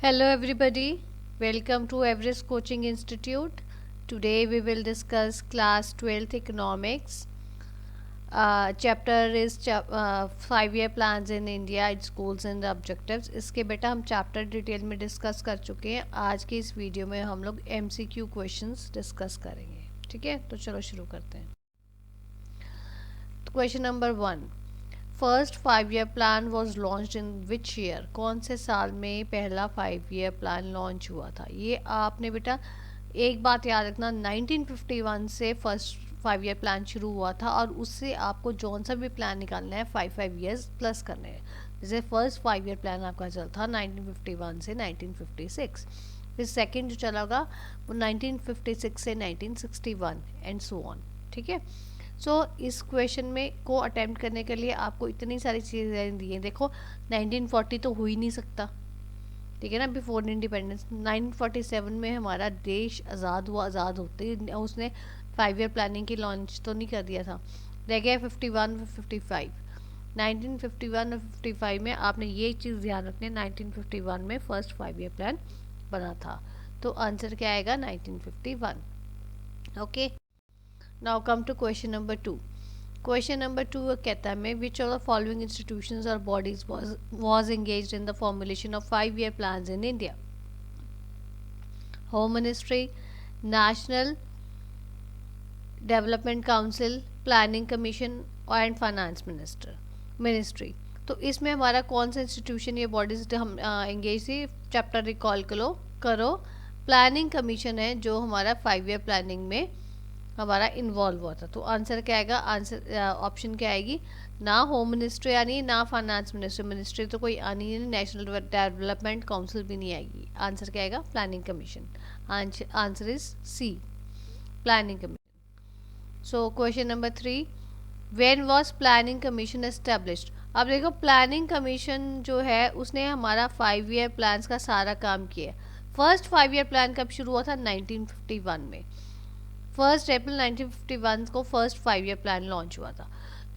Hello everybody, welcome to Everest Coaching Institute. Today we will discuss class 12th economics. Chapter is 5 year plans in India, its goals and objectives. इसके बेटा हम chapter detail में discuss कर चुके हैं. आज की इस वीडियो में हम लोग MCQ क्वेश्चंस डिस्कस करेंगे. ठीक है, तो चलो शुरू करते हैं. Question number 1. First 5 year plan was launch in which year. कौन से साल में पहला 5 year प्लान लॉन्च हुआ था. ये आपने बेटा एक बात याद रखना, 1951 से फर्स्ट 5 year प्लान शुरू हुआ था और उससे आपको जौन सा भी प्लान निकालना है 5 years प्लस करने हैं. जैसे फर्स्ट 5 year प्लान आपका चल था 1951 से 1956, फिर सेकेंड जो चला होगा वो 1956 से 1961 एंड सो ऑन. ठीक है, सो इस क्वेश्चन में को अटेम्प्ट करने के लिए आपको इतनी सारी चीज़ें दी हैं. देखो 1940 तो हो ही नहीं सकता, ठीक है ना, बिफोर इंडिपेंडेंस. 1947 में हमारा देश आज़ाद हुआ, आज़ाद होते ही उसने 5 year प्लानिंग की लॉन्च तो नहीं कर दिया था. रह गया 51 55. 1951 और 55 में आपने ये चीज़ ध्यान रखनी है, 1951 में फर्स्ट 5 year प्लान बना था. तो आंसर क्या आएगा 1951. Okay, now come to question number 2. Question number 2 कहता है मैं which of the following institutions और bodies was engaged in the formulation of 5 year plans in India. Home ministry, national development council, planning commission and finance ministry. तो इसमें हमारा कौन सा institution या बॉडीज हम एंगेज थी. चैप्टर रिकॉल करो. प्लानिंग कमीशन है जो हमारा 5 year प्लानिंग में हमारा इन्वॉल्व हुआ था. तो आंसर क्या आएगा. आंसर ऑप्शन क्या आएगी, ना होम मिनिस्ट्री आनी ना फाइनेंस मिनिस्ट्री तो कोई आनी नहीं, नेशनल डेवलपमेंट काउंसिल भी नहीं आएगी. आंसर क्या आएगा planning commission. Answer is C, planning commission. So question number 3. When was planning commission established. अब देखो प्लानिंग कमीशन जो है उसने हमारा 5 year प्लान्स का सारा काम किया. फर्स्ट 5 year प्लान कब शुरू हुआ था 1951 में. 1 अप्रैल 1951 को फर्स्ट 5 year प्लान लॉन्च हुआ था.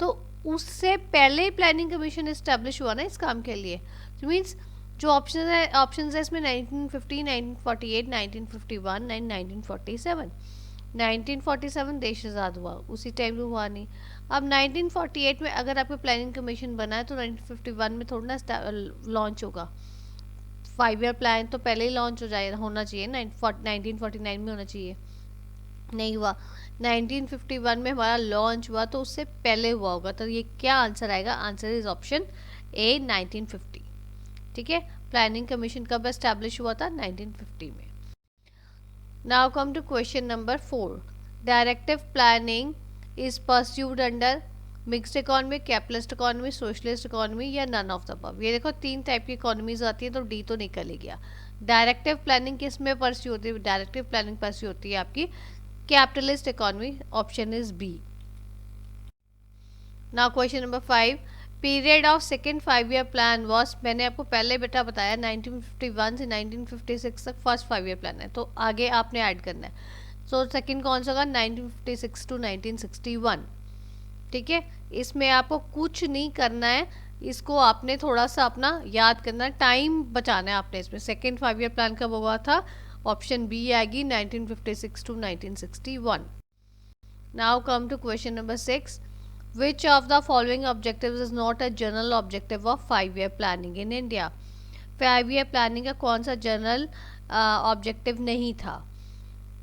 तो उससे पहले ही प्लानिंग कमीशन इस्टेब्लिश हुआ ना इस काम के लिए. तो मीन्स जो ऑप्शन है इसमें 1950, 1948, 1951 एंड 1947. 1947 देश आज़ाद हुआ, उसी टाइम में हुआ नहीं. अब 1948 में अगर आपका प्लानिंग कमीशन बना है तो 1951 में थोड़ा ना लॉन्च होगा. 5 year प्लान तो पहले ही लॉन्च हो जाए होना चाहिए, 1949 में होना चाहिए, नहीं हुआ. 1951 में हमारा लॉन्च हुआ तो उससे पहले हुआ होगा. तो ये क्या आंसर आएगा. Answer is option A 1950. ठीक है, प्लानिंग कमीशन कब एस्टैब्लिश हुआ था 1950 में. Now come to question number 4. Directive planning is pursued under mixed economy, capitalist economy, socialist economy या नन ऑफ द अबव. ये देखो 3 टाइप की इकोनॉमीज आती है तो डी तो निकल ही गया. डायरेक्टिव प्लानिंग किस में परस्यू होती है. डायरेक्टिव प्लानिंग परस्यू होती है आपकी capitalist economy. Option is B. Now question number 5. Period of second 5 year plan was. मैंने आपको पहले बेटा बताया 1951 से 1956 तक फर्स्ट 5 year प्लान है, तो आगे आपने ऐड करना है. सो सेकेंड कौन सा होगा 1956 टू 1961. ठीक है, इसमें आपको कुछ नहीं करना है, इसको आपने थोड़ा सा अपना याद करना है, टाइम बचाना है आपने इसमें. सेकेंड 5 year प्लान कब हुआ था. ऑप्शन बी आएगी 1956 to 1961. Now come to question number 6. Which of the following objectives is not a general objective of 5 year planning in India. 5 year planning का कौन सा जनरल ऑब्जेक्टिव नहीं था.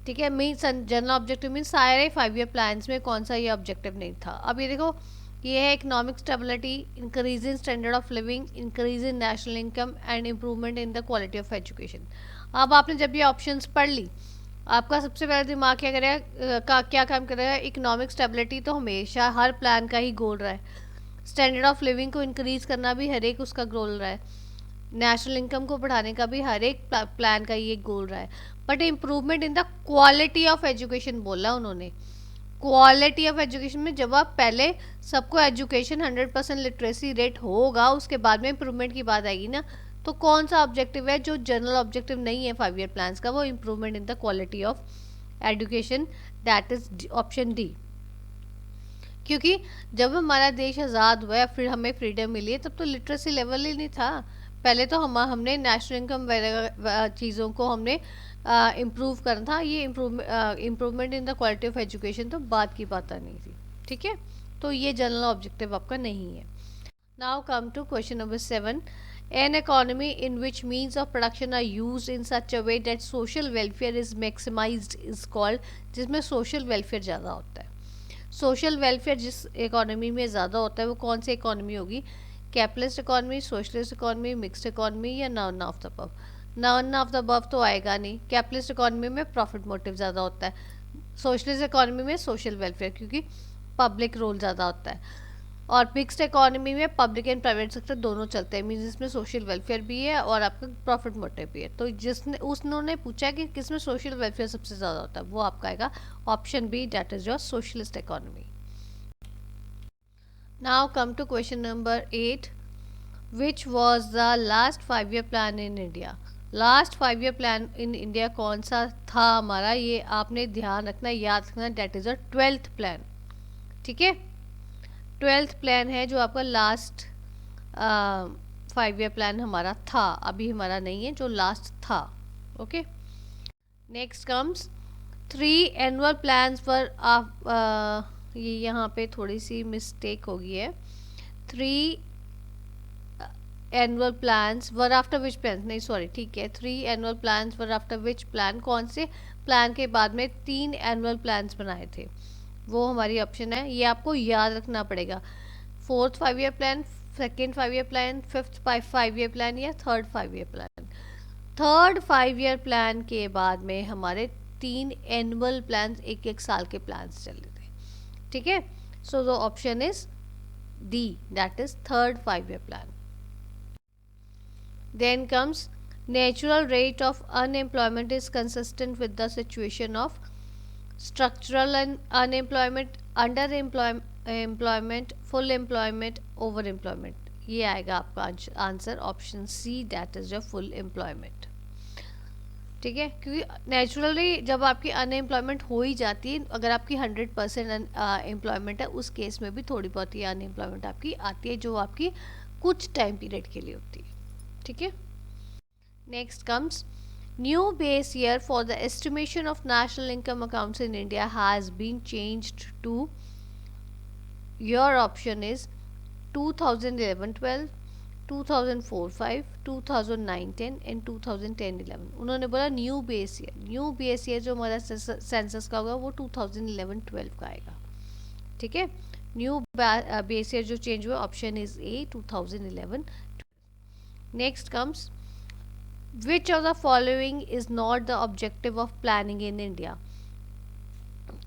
ठीक है, मीन्स जनरल ऑब्जेक्टिव मीन्स सारे 5 year plans में कौन सा ये ऑब्जेक्टिव नहीं था. अब ये देखो ये है economic stability, increase in standard of living, increase in national income and improvement in the quality of education. अब आपने जब ये ऑप्शंस पढ़ ली, आपका सबसे पहले दिमाग क्या करेगा, क्या काम करेगा. इकोनॉमिक स्टेबिलिटी तो हमेशा हर प्लान का ही गोल रहा है. स्टैंडर्ड ऑफ लिविंग को इंक्रीज करना भी हर एक उसका गोल रहा है. नेशनल इनकम को बढ़ाने का भी हर एक प्लान का ये गोल रहा है. But improvement in the quality of education बोला उन्होंने. क्वालिटी ऑफ एजुकेशन में जब आप पहले सबको एजुकेशन 100% लिटरेसी रेट होगा उसके बाद में इम्प्रूवमेंट की बात आएगी ना. तो कौन सा ऑब्जेक्टिव है जो जनरल ऑब्जेक्टिव नहीं है 5 year प्लान्स का, वो improvement in the quality of education, that is option D. क्योंकि जब हमारा देश आज़ाद हुआ फिर हमें फ्रीडम मिली तब तो लिटरेसी लेवल ही नहीं था. पहले तो हमने नेशनल इनकम वगैरह चीज़ों को हमने इम्प्रूव करना था, ये improvement in the quality of education तो बात की बात नहीं थी, ठीक है। तो ये जनरल ऑब्जेक्टिव आपका नहीं है। Now come to question number 7. An economy in which means of production are used in such a way that social welfare is maximized is called, जिसमें social welfare ज़्यादा होता है। सोशल वेलफेयर जिस economy में ज़्यादा होता है वो कौन सी इकोनॉमी होगी? Capitalist economy, socialist economy, mixed economy या none of the above? None of the above तो आएगा नहीं। कैपिटलिस्ट इकोनॉमी में प्रॉफिट मोटिव ज़्यादा होता है, सोशलिस्ट इकोनॉमी में सोशल वेलफेयर क्योंकि पब्लिक रोल ज़्यादा होता है, और मिक्स्ड इकोनॉमी में पब्लिक एंड प्राइवेट सेक्टर दोनों चलते हैं, मीन्स इसमें सोशल वेलफेयर भी है और आपका प्रॉफिट मोटिव भी है। तो जिसने उसने पूछा कि किसमें सोशल वेलफेयर सबसे ज़्यादा होता है, वो आपका आएगा option B, that is your socialist economy. Now come to question number 8. Which was the last 5 year plan in India? Last 5 year plan in India कौन सा था हमारा, ये आपने ध्यान रखना, याद रखना, that is a 12th plan, ठीक है। 12th प्लान है जो आपका लास्ट 5 ईयर प्लान हमारा था, अभी हमारा नहीं है, जो लास्ट था, okay. Next comes 3 annual plans पर ये यहाँ पे थोड़ी सी मिस्टेक हो गई है। 3 annual plans were after which plan, नहीं सॉरी, ठीक है, 3 annual plans were after which plan, कौन से प्लान के बाद में 3 एनुअल प्लान्स बनाए थे, वो हमारी ऑप्शन है, ये आपको याद रखना पड़ेगा। 4th 5 year plan, 2nd 5 year plan, 5th 5 year plan या 3rd 5 year plan. 3rd 5 year plan के बाद में हमारे 3 एनुअल प्लान, एक साल के प्लान्स चले थे, ठीक है। So the option is D, that is 3rd 5 year plan. Then comes natural rate of unemployment is consistent with the situation of structural unemployment, underemployment, full employment, overemployment. ये आएगा आपका answer option C, that is your full employment, ठीक है। क्योंकि naturally जब आपकी unemployment हो ही जाती है, अगर आपकी 100% एम्प्लॉयमेंट है, उस केस में भी थोड़ी बहुत ही अनएम्प्लॉयमेंट आपकी आती है, जो आपकी कुछ टाइम पीरियड के लिए होती है, ठीक है। Next comes new base year for the estimation of national income accounts in India has been changed to, your option is 2011-12, 2004-5, 2009-10 and 2010-11। उन्होंने बोला new base year, new base year जो हमारा सेंसस का होगा वो 2011-12 का आएगा, ठीक है। न्यू बेस ईयर जो चेंज हुआ, option is a, 2011। Next comes which of the following is not the objective of planning in India?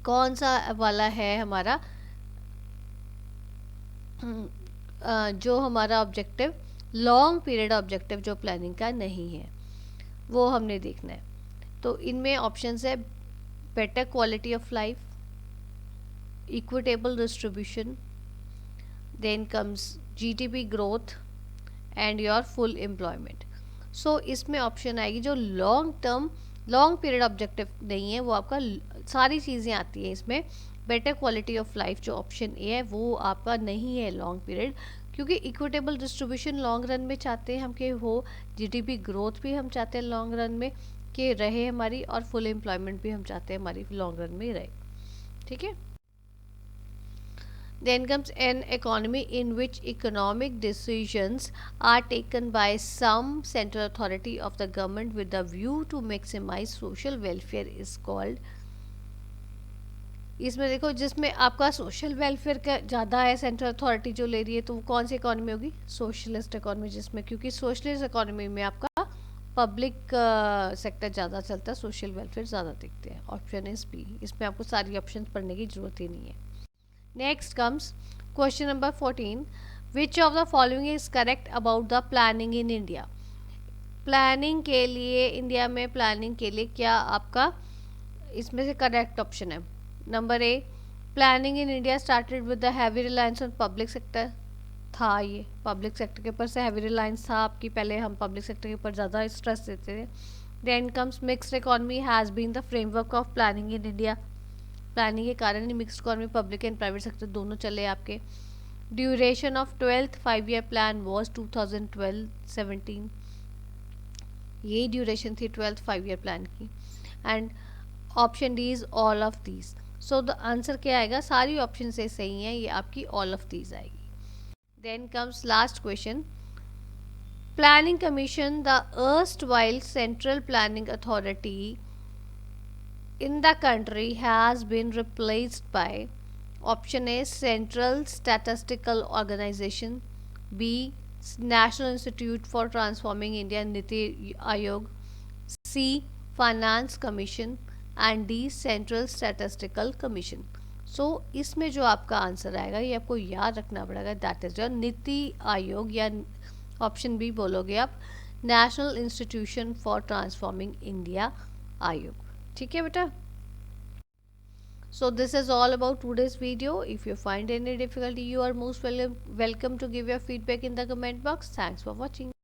कौन सा वाला है हमारा जो हमारा ऑब्जेक्टिव लॉन्ग पीरियड ऑब्जेक्टिव जो प्लानिंग का नहीं है, वो हमने देखना है। तो इनमें ऑप्शंस है better quality of life, equitable distribution, then comes GDP growth and your full employment. So इसमें ऑप्शन आएगी जो long term long period objective नहीं है, वो आपका सारी चीज़ें आती हैं इसमें। बेटर क्वालिटी ऑफ लाइफ जो ऑप्शन ए है वो आपका नहीं है लॉन्ग पीरियड, क्योंकि इक्विटेबल डिस्ट्रीब्यूशन लॉन्ग रन में चाहते हैं हम कि हो, जीडीपी ग्रोथ भी हम चाहते हैं लॉन्ग रन में कि रहे हमारी, और फुल एम्प्लॉयमेंट भी हम चाहते हैं हमारी लॉन्ग रन में रहे, ठीक है। Then comes an economy in which economic decisions are taken by some central authority of the government with the view to maximize social welfare is called। इसमें देखो जिसमें आपका सोशल वेलफेयर का ज़्यादा है, सेंट्रल अथॉरिटी जो ले रही है, तो वो कौन सी इकोनॉमी होगी? सोशलिस्ट इकोनॉमी, जिसमें क्योंकि सोशलिस्ट इकोनॉमी में आपका पब्लिक सेक्टर ज़्यादा चलता है, सोशल वेलफेयर ज़्यादा देखते हैं। ऑप्शन इज बी, इसमें आपको सारी ऑप्शन पढ़ने की ज़रूरत ही नहीं है। Next comes question number 14. Which of the following is correct about the planning in India? Planning के लिए इंडिया में प्लानिंग के लिए क्या आपका इसमें से करेक्ट ऑप्शन है? Number A, planning in India started with the heavy reliance on public sector. था ये पब्लिक सेक्टर के ऊपर से हैवी रिलायंस था आपकी, पहले हम पब्लिक सेक्टर के ऊपर ज़्यादा स्ट्रेस देते थे। Then comes mixed economy has been the framework of planning in India. Planning के कारण ही mixed economy, public and private sector दोनों चले आपके। Duration of 12th 5 year plan was 2012-17, यही ड्यूरेशन थी 12th 5 year प्लान की। And option D is all of these. So the answer क्या आएगा, सारी ऑप्शन से सही है, ये आपकी ऑल ऑफ दीज आएगी। Then comes last question, planning commission the erstwhile central planning authority in the country has been replaced by, option A Central Statistical Organization, B National Institute for Transforming India Niti Aayog, C Finance Commission and D central statistical commission. So इसमें जो आपका answer आएगा ये आपको याद रखना पड़ेगा, that is your NITI Aayog, या ऑप्शन बी बोलोगे आप national institution for transforming India आयोग। ठीक है बेटा। So this is all about today's video. If you find any difficulty, you are most welcome to give your feedback in the comment box. Thanks for watching.